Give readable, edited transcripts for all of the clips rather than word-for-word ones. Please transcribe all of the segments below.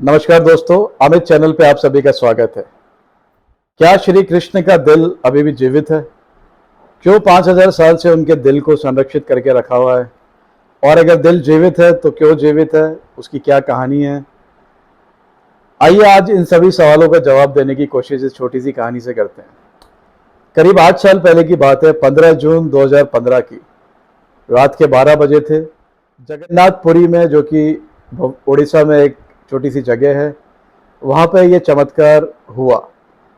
नमस्कार दोस्तों, अमित चैनल पे आप सभी का स्वागत है। क्या श्री कृष्ण का दिल अभी भी जीवित है? क्यों 5000 साल से उनके दिल को संरक्षित करके रखा हुआ है? और अगर दिल जीवित है तो क्यों जीवित है? उसकी क्या कहानी है? आइए आज इन सभी सवालों का जवाब देने की कोशिश इस छोटी सी कहानी से करते हैं। करीब 8 साल पहले की बात है, 15 जून 2015 की रात के 12 बजे थे। जगन्नाथपुरी में, जो कि उड़ीसा में एक छोटी सी जगह है, वहाँ पे ये चमत्कार हुआ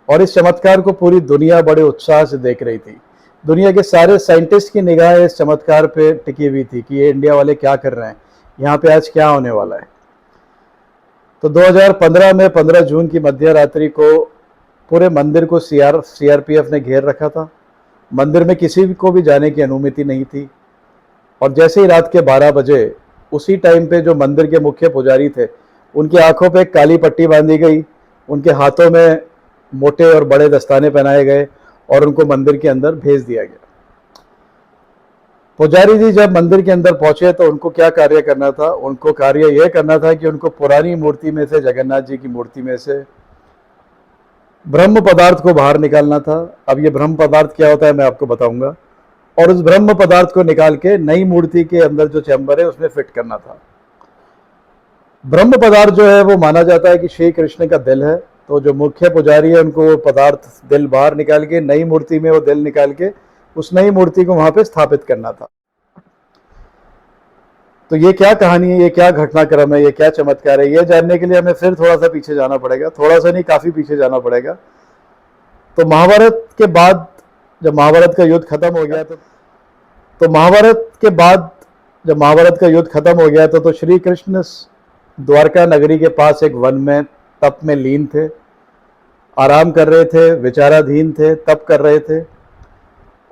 और इस चमत्कार को पूरी दुनिया बड़े उत्साह से देख रही थी। दुनिया के सारे साइंटिस्ट की निगाहें इस चमत्कार पे टिकी हुई थी कि ये इंडिया वाले क्या कर रहे हैं, यहाँ पे आज क्या होने वाला है। तो 2015 में 15 जून की मध्य रात्रि को पूरे मंदिर को सीआरपीएफ ने घेर रखा था। मंदिर में किसी को भी जाने की अनुमति नहीं थी। और जैसे ही रात के 12 बजे, उसी टाइम पे जो मंदिर के मुख्य पुजारी थे, उनकी आंखों पे काली पट्टी बांधी गई, उनके हाथों में मोटे और बड़े दस्ताने पहनाए गए और उनको मंदिर के अंदर भेज दिया गया। पुजारी जी जब मंदिर के अंदर पहुंचे तो उनको क्या कार्य करना था? उनको कार्य यह करना था कि उनको पुरानी मूर्ति में से, जगन्नाथ जी की मूर्ति में से ब्रह्म पदार्थ को बाहर निकालना था। अब ये ब्रह्म पदार्थ क्या होता है मैं आपको बताऊंगा। और उस ब्रह्म पदार्थ को निकाल के नई मूर्ति के अंदर जो चैम्बर है उसमें फिट करना था। ब्रह्म पदार्थ जो है वो माना जाता है कि श्री कृष्ण का दिल है। तो जो मुख्य पुजारी है उनको वो पदार्थ, दिल बाहर निकाल के नई मूर्ति में वो दिल निकाल के उस नई मूर्ति को वहां पे स्थापित करना था। तो ये क्या कहानी है, ये क्या घटनाक्रम है, ये क्या चमत्कार है, ये जानने के लिए हमें फिर थोड़ा सा पीछे जाना पड़ेगा। थोड़ा सा नहीं, काफी पीछे जाना पड़ेगा। तो महाभारत के बाद, जब महाभारत का युद्ध खत्म हो गया तो महाभारत के बाद जब महाभारत का युद्ध खत्म हो गया तो श्री कृष्ण द्वारका नगरी के पास एक वन में तप में लीन थे, आराम कर रहे थे, विचाराधीन थे, तप कर रहे थे।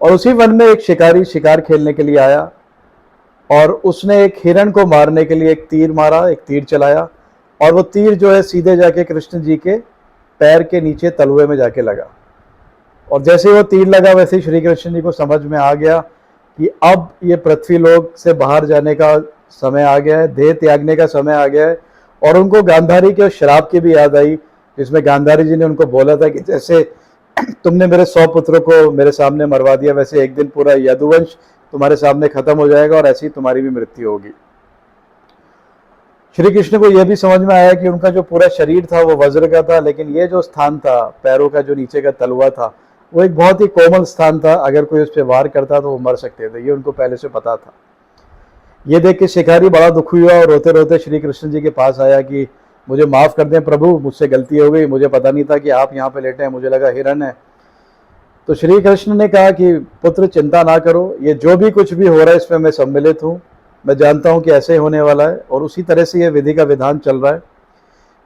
और उसी वन में एक शिकारी शिकार खेलने के लिए आया और उसने एक हिरण को मारने के लिए एक तीर मारा, एक तीर चलाया। और वो तीर जो है सीधे जाके कृष्ण जी के पैर के नीचे तलवे में जाके लगा। और जैसे वो तीर लगा वैसे ही श्री कृष्ण जी को समझ में आ गया कि अब ये पृथ्वी लोक से बाहर जाने का समय आ गया है, देह त्यागने का समय आ गया है। और उनको गांधारी के श्राप की भी याद आई, जिसमें गांधारी जी ने उनको बोला था कि जैसे तुमने मेरे 100 पुत्रों को मेरे सामने मरवा दिया, वैसे एक दिन पूरा यदुवंश तुम्हारे सामने खत्म हो जाएगा और ऐसी तुम्हारी भी मृत्यु होगी। श्री कृष्ण को यह भी समझ में आया कि उनका जो पूरा शरीर था वो वज्र का था, लेकिन ये जो स्थान था, पैरों का जो नीचे का तलवा था, वो एक बहुत ही कोमल स्थान था। अगर कोई उस पर वार करता तो वो मर सकते थे, ये उनको पहले से पता था। ये देख के शिकारी बड़ा दुखी हुआ और रोते रोते श्री कृष्ण जी के पास आया कि मुझे माफ कर दें प्रभु, मुझसे गलती हो गई, मुझे पता नहीं था कि आप यहाँ पे लेटे हैं, मुझे लगा हिरन है। तो श्री कृष्ण ने कहा कि पुत्र चिंता ना करो, ये जो भी कुछ भी हो रहा है इसमें मैं सम्मिलित हूँ, मैं जानता हूँ कि ऐसे ही होने वाला है और उसी तरह से ये विधि का विधान चल रहा है।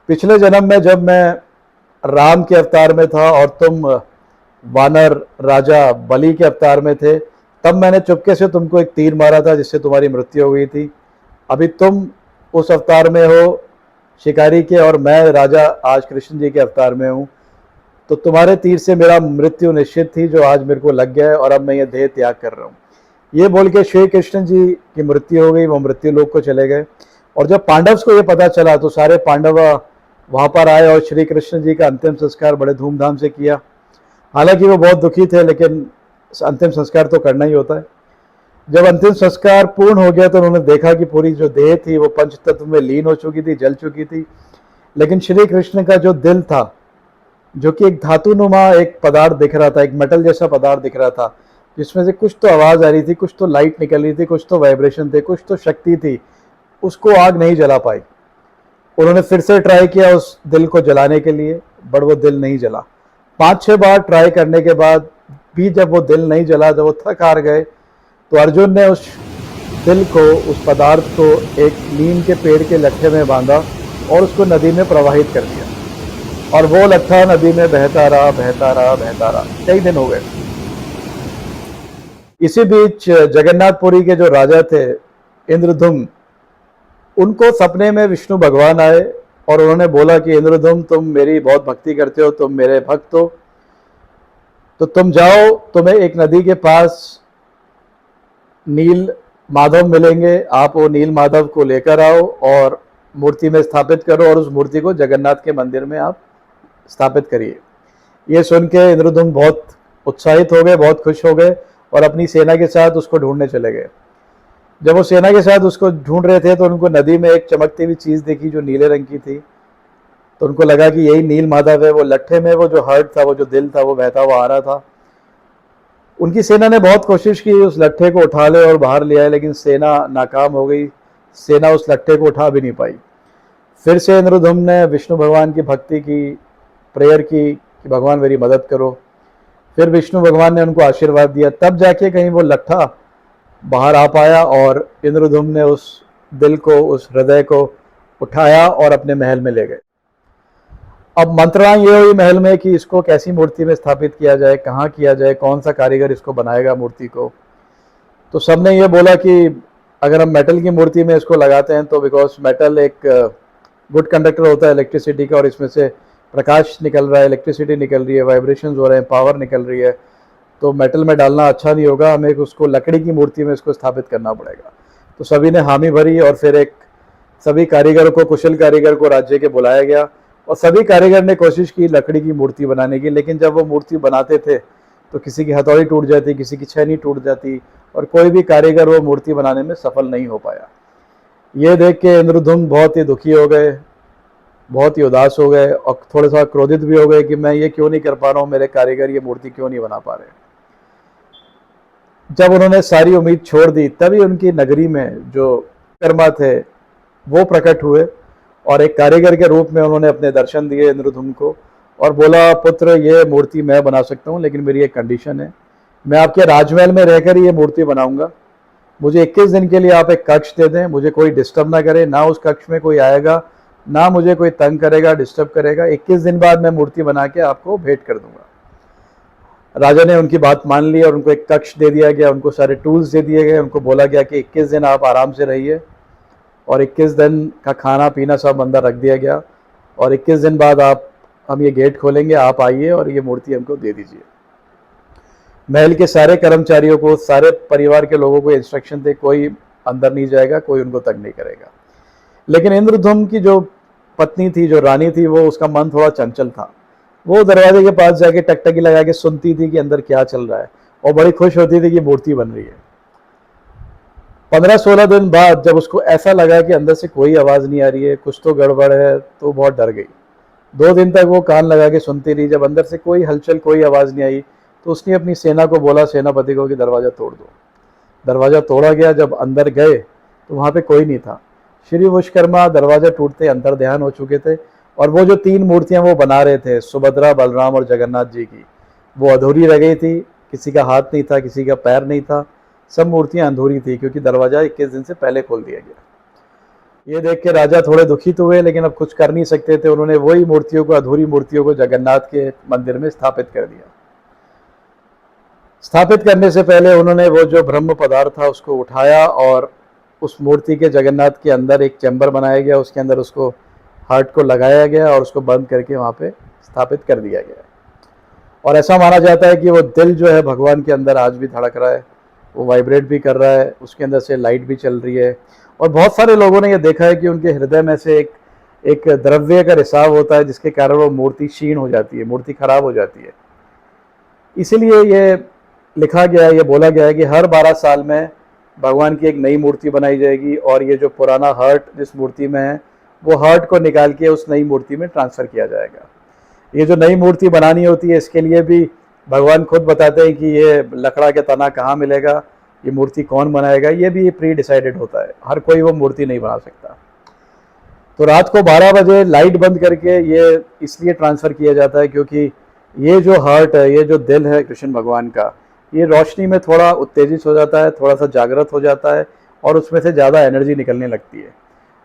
पिछले जन्म में जब मैं राम के अवतार में था और तुम वानर राजा बलि के अवतार में थे, तब मैंने चुपके से तुमको एक तीर मारा था जिससे तुम्हारी मृत्यु हो गई थी। अभी तुम उस अवतार में हो शिकारी के और मैं राजा आज कृष्ण जी के अवतार में हूँ। तो तुम्हारे तीर से मेरा मृत्यु निश्चित थी, जो आज मेरे को लग गया है और अब मैं ये देह त्याग कर रहा हूँ। ये बोल के श्री कृष्ण जी की मृत्यु हो गई, वो मृत्यु लोक को चले गए। और जब पांडव को ये पता चला तो सारे पांडव वहां पर आए और श्री कृष्ण जी का अंतिम संस्कार बड़े धूमधाम से किया। हालांकि वो बहुत दुखी थे, लेकिन अंतिम संस्कार तो करना ही होता है। जब अंतिम संस्कार पूर्ण हो गया तो उन्होंने देखा कि पूरी जो देह थी वो पंच तत्व में लीन हो चुकी थी, जल चुकी थी। लेकिन श्री कृष्ण का जो दिल था, जो कि एक धातुनुमा एक पदार्थ दिख रहा था, एक मेटल जैसा पदार्थ दिख रहा था, जिसमें से कुछ तो आवाज आ रही थी, कुछ तो लाइट निकल रही थी, कुछ तो वाइब्रेशन थे, कुछ तो शक्ति थी, उसको आग नहीं जला पाई। उन्होंने फिर से ट्राई किया उस दिल को जलाने के लिए, बट वो दिल नहीं जला। 5-6 बार ट्राई करने के बाद भी जब वो दिल नहीं जला, जब वो थक हार गए, तो अर्जुन ने उस दिल को, उस पदार्थ को एक नीम के पेड़ के लट्ठे में बांधा और उसको नदी में प्रवाहित कर दिया। और वो लट्ठा नदी में बहता रहा, बहता रहा, बहता रहा। कई दिन हो गए। इसी बीच जगन्नाथपुरी के जो राजा थे इंद्रधुम्न, उनको सपने में विष्णु भगवान आए और उन्होंने बोला कि इंद्रधुम्न, तुम मेरी बहुत भक्ति करते हो, तुम मेरे भक्त हो, तो तुम जाओ, तुम्हें एक नदी के पास नील माधव मिलेंगे, आप वो नील माधव को लेकर आओ और मूर्ति में स्थापित करो और उस मूर्ति को जगन्नाथ के मंदिर में आप स्थापित करिए। ये सुन के इंद्रदुम्न बहुत उत्साहित हो गए, बहुत खुश हो गए और अपनी सेना के साथ उसको ढूंढने चले गए। जब वो सेना के साथ उसको ढूंढ रहे थे तो उनको नदी में एक चमकती हुई चीज़ दिखी जो नीले रंग की थी। तो उनको लगा कि यही नील माधव है। वो लट्ठे में वो जो हार्ट था, वो जो दिल था, वो बहता हुआ आ रहा था। उनकी सेना ने बहुत कोशिश की उस लट्ठे को उठा ले और बाहर ले आए, लेकिन सेना नाकाम हो गई। सेना उस लट्ठे को उठा भी नहीं पाई। फिर से इंद्रदुम्न ने विष्णु भगवान की भक्ति की, प्रेयर की कि भगवान मेरी मदद करो। फिर विष्णु भगवान ने उनको आशीर्वाद दिया, तब जाके कहीं वो लट्ठा बाहर आ पाया और इंद्रदुम्न ने उस दिल को, उस हृदय को उठाया और अपने महल में ले गए। अब मंत्रांग ये हुई महल में कि इसको कैसी मूर्ति में स्थापित किया जाए, कहाँ किया जाए, कौन सा कारीगर इसको बनाएगा मूर्ति को। तो सबने ये बोला कि अगर हम मेटल की मूर्ति में इसको लगाते हैं तो बिकॉज मेटल एक गुड कंडक्टर होता है इलेक्ट्रिसिटी का, और इसमें से प्रकाश निकल रहा है, इलेक्ट्रिसिटी निकल रही है, वाइब्रेशंस हो रहे हैं, पावर निकल रही है, तो मेटल में डालना अच्छा नहीं होगा, हमें उसको लकड़ी की मूर्ति में इसको स्थापित करना पड़ेगा। तो सभी ने हामी भरी और फिर सभी कारीगरों को, कुशल कारीगर को राज्य के बुलाया गया और सभी कारीगर ने कोशिश की लकड़ी की मूर्ति बनाने की। लेकिन जब वो मूर्ति बनाते थे तो किसी की हथौड़ी टूट जाती, किसी की छेनी टूट जाती और कोई भी कारीगर वो मूर्ति बनाने में सफल नहीं हो पाया। ये देख के इंद्रदुम्न बहुत ही दुखी हो गए, बहुत ही उदास हो गए और थोड़ा सा क्रोधित भी हो गए कि मैं ये क्यों नहीं कर पा रहा हूँ, मेरे कारीगर ये मूर्ति क्यों नहीं बना पा रहे। जब उन्होंने सारी उम्मीद छोड़ दी तभी उनकी नगरी में जो कर्मा थे वो प्रकट हुए और एक कारीगर के रूप में उन्होंने अपने दर्शन दिए इंद्रदुम्न को और बोला, पुत्र ये मूर्ति मैं बना सकता हूँ, लेकिन मेरी एक कंडीशन है, मैं आपके राजमहल में रहकर ही ये मूर्ति बनाऊंगा। मुझे 21 दिन के लिए आप एक कक्ष दे दें, मुझे कोई डिस्टर्ब ना करे, ना उस कक्ष में कोई आएगा, ना मुझे कोई तंग करेगा, डिस्टर्ब करेगा। 21 दिन बाद मैं मूर्ति बना के आपको भेंट कर दूंगा। राजा ने उनकी बात मान ली और उनको एक कक्ष दे दिया गया, उनको सारे टूल्स दे दिए गए, उनको बोला गया कि 21 दिन आप आराम से रहिए और 21 दिन का खाना पीना सब अंदर रख दिया गया और 21 दिन बाद हम ये गेट खोलेंगे, आप आइए और ये मूर्ति हमको दे दीजिए। महल के सारे कर्मचारियों को, सारे परिवार के लोगों को इंस्ट्रक्शन थे, कोई अंदर नहीं जाएगा, कोई उनको तंग नहीं करेगा। लेकिन इंद्रदुम्न की जो पत्नी थी, जो रानी थी, वो उसका मन थोड़ा चंचल था। वो दरवाजे के पास जाके टकटकी लगा के सुनती थी कि अंदर क्या चल रहा है और बड़ी खुश होती थी कि मूर्ति बन रही है। 15-16 दिन बाद जब उसको ऐसा लगा कि अंदर से कोई आवाज़ नहीं आ रही है, कुछ तो गड़बड़ है, तो बहुत डर गई। 2 दिन तक वो कान लगा के सुनती रही। जब अंदर से कोई हलचल, कोई आवाज़ नहीं आई तो उसने अपनी सेना को बोला, सेनापति को, कि दरवाज़ा तोड़ दो। दरवाज़ा तोड़ा गया। जब अंदर गए तो वहाँ पे कोई नहीं था। श्री विश्वकर्मा दरवाज़ा टूटते अंतर्ध्यान हो चुके थे और वो जो 3 मूर्तियाँ वो बना रहे थे, सुभद्रा, बलराम और जगन्नाथ जी की, वो अधूरी रह गई थी। किसी का हाथ नहीं था, किसी का पैर नहीं था, सब मूर्तियाँ अधूरी थी क्योंकि दरवाज़ा 21 दिन से पहले खोल दिया गया। ये देख के राजा थोड़े दुखित हुए, लेकिन अब कुछ कर नहीं सकते थे। उन्होंने वही मूर्तियों को, अधूरी मूर्तियों को जगन्नाथ के मंदिर में स्थापित कर दिया। स्थापित करने से पहले उन्होंने वो जो ब्रह्म पदार्थ था उसको उठाया और उस मूर्ति के, जगन्नाथ के अंदर एक चैम्बर बनाया गया, उसके अंदर उसको हार्ट को लगाया गया और उसको बंद करके वहाँ पे स्थापित कर दिया गया। और ऐसा माना जाता है कि वो दिल जो है भगवान के अंदर आज भी धड़क रहा है, वो वाइब्रेट भी कर रहा है, उसके अंदर से लाइट भी चल रही है। और बहुत सारे लोगों ने ये देखा है कि उनके हृदय में से एक द्रव्य का रिसाव होता है जिसके कारण वो मूर्ति क्षीण हो जाती है, मूर्ति खराब हो जाती है। इसीलिए ये लिखा गया है, ये बोला गया है कि हर 12 साल में भगवान की एक नई मूर्ति बनाई जाएगी और ये जो पुराना हार्ट जिस मूर्ति में है वो हार्ट को निकाल के उस नई मूर्ति में ट्रांसफ़र किया जाएगा। ये जो नई मूर्ति बनानी होती है इसके लिए भी भगवान खुद बताते हैं कि ये लकड़ा के तना कहाँ मिलेगा, ये मूर्ति कौन बनाएगा, ये भी प्री डिसाइडेड होता है। हर कोई वो मूर्ति नहीं बना सकता। तो रात को 12 बजे लाइट बंद करके ये इसलिए ट्रांसफ़र किया जाता है क्योंकि ये जो हार्ट है, ये जो दिल है कृष्ण भगवान का, ये रोशनी में थोड़ा उत्तेजित हो जाता है, थोड़ा सा जागृत हो जाता है और उसमें से ज़्यादा एनर्जी निकलने लगती है।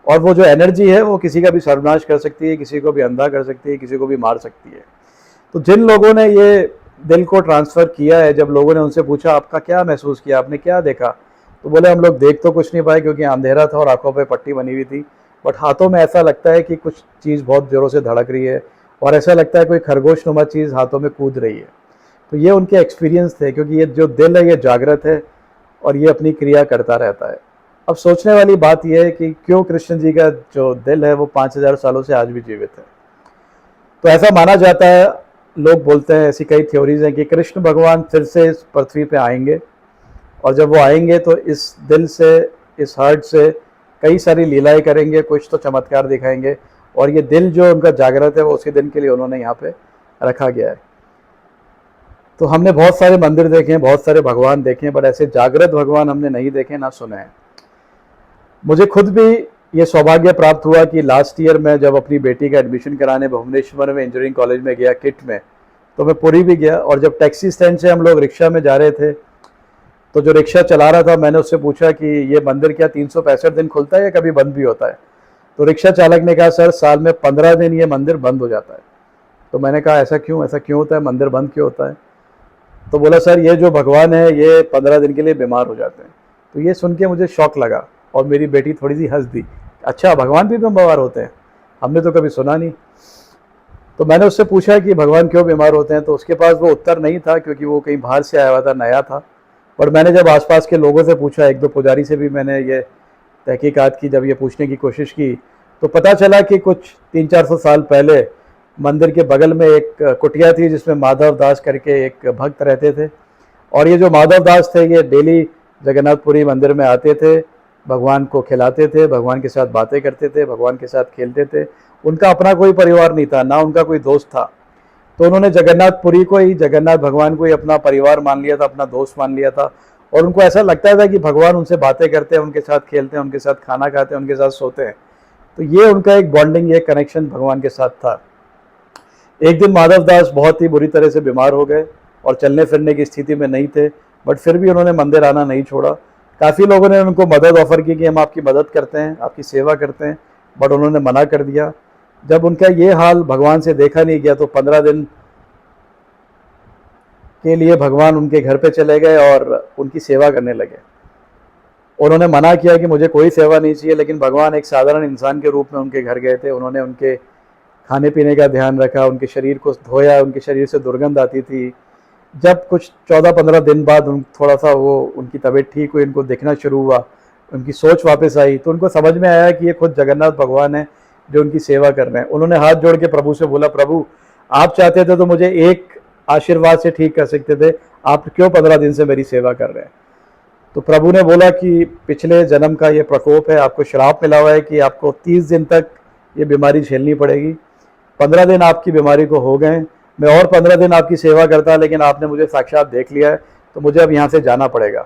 और वो जो एनर्जी है वो किसी का भी सर्वनाश कर सकती है, किसी को भी अंधा कर सकती है, किसी को भी मार सकती है। तो जिन लोगों ने ये दिल को ट्रांसफ़र किया है, जब लोगों ने उनसे पूछा आपका क्या महसूस किया, आपने क्या देखा, तो बोले हम लोग देख तो कुछ नहीं पाए क्योंकि अंधेरा था और आंखों पे पट्टी बनी हुई थी, बट हाथों में ऐसा लगता है कि कुछ चीज़ बहुत ज़ोरों से धड़क रही है और ऐसा लगता है कोई खरगोश नुमा चीज़ हाथों में कूद रही है। तो ये उनके एक्सपीरियंस थे क्योंकि ये जो दिल है ये जागृत है और ये अपनी क्रिया करता रहता है। अब सोचने वाली बात यह है कि क्यों कृष्ण जी का जो दिल है वो 5000 सालों से आज भी जीवित है। तो ऐसा माना जाता है, लोग बोलते हैं, ऐसी कई थ्योरीज हैं कि कृष्ण भगवान फिर से इस पृथ्वी पे आएंगे, और जब वो आएंगे तो इस दिल से, इस हार्ट से कई सारी लीलाएं करेंगे, कुछ तो चमत्कार दिखाएंगे, और ये दिल जो उनका जागृत है वो उसी दिन के लिए उन्होंने यहाँ पे रखा गया है। तो हमने बहुत सारे मंदिर देखे हैं, बहुत सारे भगवान देखे हैं, बट ऐसे जागृत भगवान हमने नहीं देखे, ना सुने हैं। मुझे खुद भी ये सौभाग्य प्राप्त हुआ कि लास्ट ईयर मैं जब अपनी बेटी का एडमिशन कराने भुवनेश्वर में इंजीनियरिंग कॉलेज में गया किट में, तो मैं पुरी भी गया, और जब टैक्सी स्टैंड से हम लोग रिक्शा में जा रहे थे तो जो रिक्शा चला रहा था, मैंने उससे पूछा कि ये मंदिर क्या 365 दिन खुलता है या कभी बंद भी होता है? तो रिक्शा चालक ने कहा सर साल में 15 दिन ये मंदिर बंद हो जाता है। तो मैंने कहा ऐसा क्यों होता है, मंदिर बंद क्यों होता है? तो बोला सर ये जो भगवान है ये 15 दिन के लिए बीमार हो जाते हैं। तो ये सुन के मुझे शौक लगा, और मेरी बेटी थोड़ी सी हंस दी, अच्छा भगवान भी बीमार होते हैं, हमने तो कभी सुना नहीं। तो मैंने उससे पूछा कि भगवान क्यों बीमार होते हैं, तो उसके पास वो उत्तर नहीं था, क्योंकि वो कहीं बाहर से आया हुआ था, नया था। पर मैंने जब आसपास के लोगों से पूछा, एक दो पुजारी से भी मैंने ये तहकीकात की, जब ये पूछने की कोशिश की, तो पता चला कि कुछ 300-400 साल पहले मंदिर के बगल में एक कुटिया थी जिसमें माधव दास करके एक भक्त रहते थे, और ये जो माधव दास थे ये डेली जगन्नाथपुरी मंदिर में आते थे, भगवान को खिलाते थे, भगवान के साथ बातें करते थे, भगवान के साथ खेलते थे। उनका अपना कोई परिवार नहीं था, ना उनका कोई दोस्त था। तो उन्होंने जगन्नाथपुरी को ही, जगन्नाथ भगवान को ही अपना परिवार मान लिया था, अपना दोस्त मान लिया था, और उनको ऐसा लगता था कि भगवान उनसे बातें करते हैं, उनके साथ खेलते हैं, उनके साथ खाना खाते हैं, उनके साथ सोते हैं। तो ये उनका एक बॉन्डिंग, ये कनेक्शन भगवान के साथ था। एक दिन माधव दास बहुत ही बुरी तरह से बीमार हो गए और चलने फिरने की स्थिति में नहीं थे, बट फिर भी उन्होंने मंदिर आना नहीं छोड़ा। काफ़ी लोगों ने उनको मदद ऑफर की कि हम आपकी मदद करते हैं, आपकी सेवा करते हैं, बट उन्होंने मना कर दिया। जब उनका ये हाल भगवान से देखा नहीं गया तो 15 दिन के लिए भगवान उनके घर पे चले गए और उनकी सेवा करने लगे। उन्होंने मना किया कि मुझे कोई सेवा नहीं चाहिए, लेकिन भगवान एक साधारण इंसान के रूप में उनके घर गए थे। उन्होंने उनके खाने पीने का ध्यान रखा, उनके शरीर को धोया, उनके शरीर से दुर्गंध आती थी। जब कुछ 14-15 दिन बाद थोड़ा सा वो उनकी तबीयत ठीक हुई, उनको दिखना शुरू हुआ, उनकी सोच वापस आई, तो उनको समझ में आया कि ये खुद जगन्नाथ भगवान है जो उनकी सेवा कर रहे हैं। उन्होंने हाथ जोड़ के प्रभु से बोला, प्रभु आप चाहते थे तो मुझे एक आशीर्वाद से ठीक कर सकते थे, आप क्यों 15 दिन से मेरी सेवा कर रहे हैं? तो प्रभु ने बोला कि पिछले जन्म का ये प्रकोप है, आपको श्राप मिला हुआ है कि आपको 30 दिन तक ये बीमारी झेलनी पड़ेगी। 15 दिन आपकी बीमारी को हो गए, मैं और 15 दिन आपकी सेवा करता, लेकिन आपने मुझे साक्षात देख लिया है, तो मुझे अब यहाँ से जाना पड़ेगा।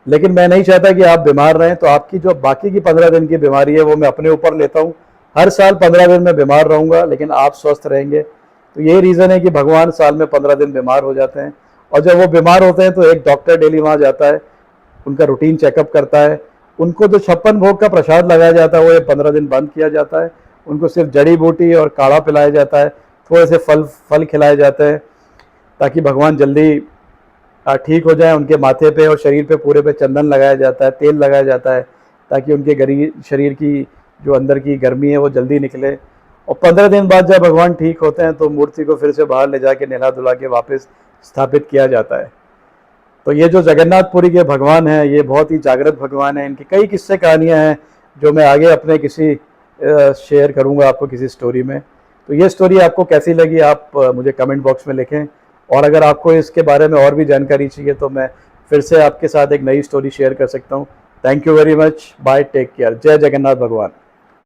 लेकिन मैं नहीं चाहता कि आप बीमार रहें, तो आपकी जो बाकी की 15 दिन की बीमारी है वो मैं अपने ऊपर लेता हूँ। हर साल 15 दिन मैं बीमार रहूँगा, लेकिन आप स्वस्थ रहेंगे। तो यही रीज़न है कि भगवान साल में 15 दिन बीमार हो जाते हैं, और जब वो बीमार होते हैं तो एक डॉक्टर डेली वहाँ जाता है, उनका रूटीन चेकअप करता है। उनको जो 56 भोग का प्रसाद लगाया जाता है वो ये 15 दिन बंद किया जाता है। उनको सिर्फ जड़ी बूटी और काढ़ा पिलाया जाता है, थोड़े से फल खिलाए जाते हैं, ताकि भगवान जल्दी ठीक हो जाए। उनके माथे पे और शरीर पे पूरे पे चंदन लगाया जाता है, तेल लगाया जाता है, ताकि उनके शरीर की जो अंदर की गर्मी है वो जल्दी निकले। और 15 दिन बाद जब भगवान ठीक होते हैं तो मूर्ति को फिर से बाहर ले जाके नहला धुला के वापस स्थापित किया जाता है। तो ये जो जगन्नाथपुरी के भगवान हैं ये बहुत ही जागृत भगवान हैं। इनकी कई किस्से कहानियाँ हैं जो मैं आगे अपने किसी शेयर करूँगा आपको किसी स्टोरी में। तो ये स्टोरी आपको कैसी लगी आप मुझे कमेंट बॉक्स में लिखें, और अगर आपको इसके बारे में और भी जानकारी चाहिए तो मैं फिर से आपके साथ एक नई स्टोरी शेयर कर सकता हूँ। Thank you very much, bye, take care, जय जगन्नाथ भगवान।